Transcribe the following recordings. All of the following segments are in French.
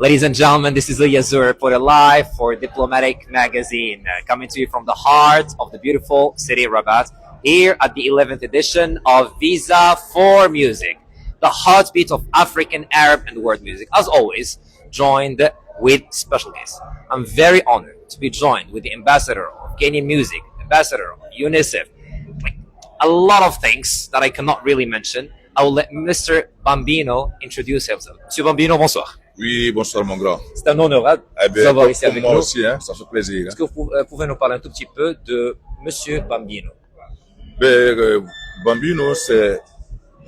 Ladies and gentlemen, this is Yazur reporter live for Diplomatic Magazine, coming to you from the heart of the beautiful city of Rabat, here at the 11th edition of Visa for Music, the heartbeat of African, Arab, and world music. As always, joined with special guests. I'm very honored to be joined with the ambassador of Kenyan music, ambassador of UNICEF, like a lot of things that I cannot really mention. I will let Mr. Bambino introduce himself. Monsieur Bambino, bonsoir. Oui, bonsoir mon grand. C'est un honneur de vous avoir ici avec moi nous. aussi, hein, ça fait plaisir. Est-ce que vous pouvez nous parler un tout petit peu de Monsieur Bambino? Bambino, c'est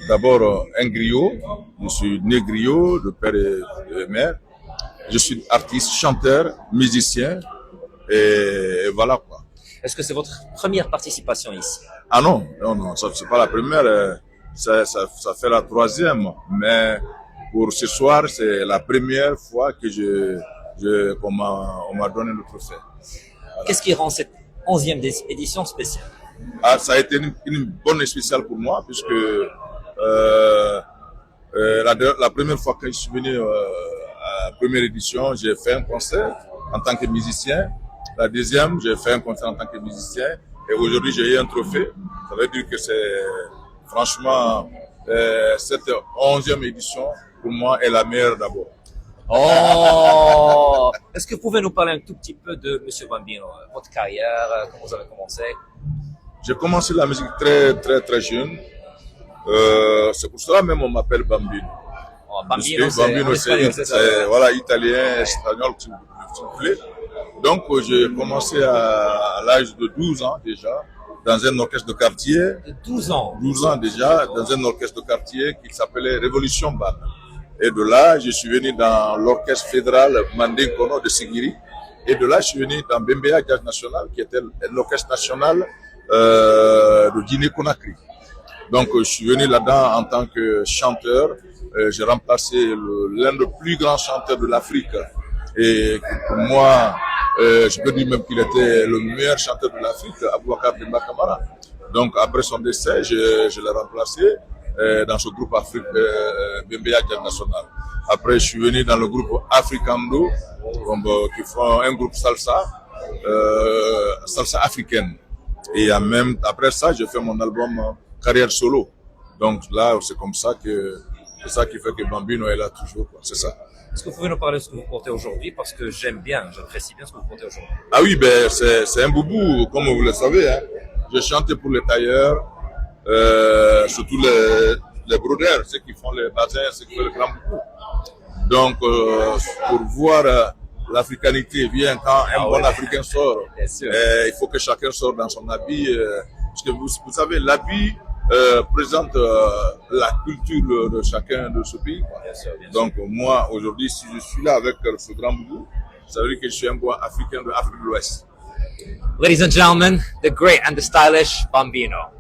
d'abord un griot. Je suis né griot, de père et de mère. Je suis artiste, chanteur, musicien, et voilà quoi. Est-ce que c'est votre première participation ici? Ah non, ça c'est pas la première, ça fait la troisième, mais pour ce soir, c'est la première fois que on m'a donné le trophée. Voilà. Qu'est-ce qui rend cette 11e édition spéciale? Ah, ça a été une bonne spéciale pour moi, puisque la première fois que je suis venu à la première édition, j'ai fait un concert en tant que musicien. La deuxième, j'ai fait un concert en tant que musicien. Et aujourd'hui, j'ai eu un trophée. Ça veut dire que c'est, franchement, cette 11e édition, pour moi, est la meilleure d'abord. Oh! Est-ce que vous pouvez nous parler un tout petit peu de Monsieur Bambino, votre carrière, comment vous avez commencé? J'ai commencé la musique très jeune. C'est pour cela même on m'appelle Bambino. Oh, Bambino, c'est voilà, italien, espagnol, si vous voulez. Donc, j'ai commencé à l'âge de 12 ans déjà, dans un orchestre de quartier. De 12 ans? 12 ans déjà, dans un orchestre de quartier qui s'appelait Révolution Band. Et de là, je suis venu dans l'orchestre fédéral Mandé Kono de Sigiri. Et de là, je suis venu dans Bembea Jazz National, qui était l'orchestre national de Guinée-Conakry. Donc, je suis venu là-dedans en tant que chanteur. J'ai remplacé l'un des plus grands chanteurs de l'Afrique. Et pour moi, je peux dire même qu'il était le meilleur chanteur de l'Afrique, Aboubacar Demba Kamara. Donc, après son décès, je l'ai remplacé dans ce groupe Bembea Jazz National. Après, je suis venu dans le groupe Africando, qui font un groupe salsa africaine. Et même après ça, j'ai fait mon album Carrière Solo. Donc là, c'est comme ça c'est ça qui fait que Bambino est là toujours, quoi. C'est ça. Est-ce que vous pouvez nous parler de ce que vous portez aujourd'hui? Parce que j'apprécie bien ce que vous portez aujourd'hui. Ah oui, ben c'est un boubou, comme vous le savez. Hein. Je chante pour les tailleurs, surtout les brodeurs, ceux qui font les bazins, ceux qui font le grand boubou. Donc, pour voir l'africanité vient quand un bon Africain sort. Il faut que chacun sorte dans son habit. Parce que vous savez, l'habit présente la culture de chacun de ce pays. Bien sûr. Donc moi, aujourd'hui, si je suis là avec ce grand boubou, ça veut dire que je suis un bon Africain de l'Afrique de l'Ouest. Ladies and gentlemen, the great and the stylish Bambino.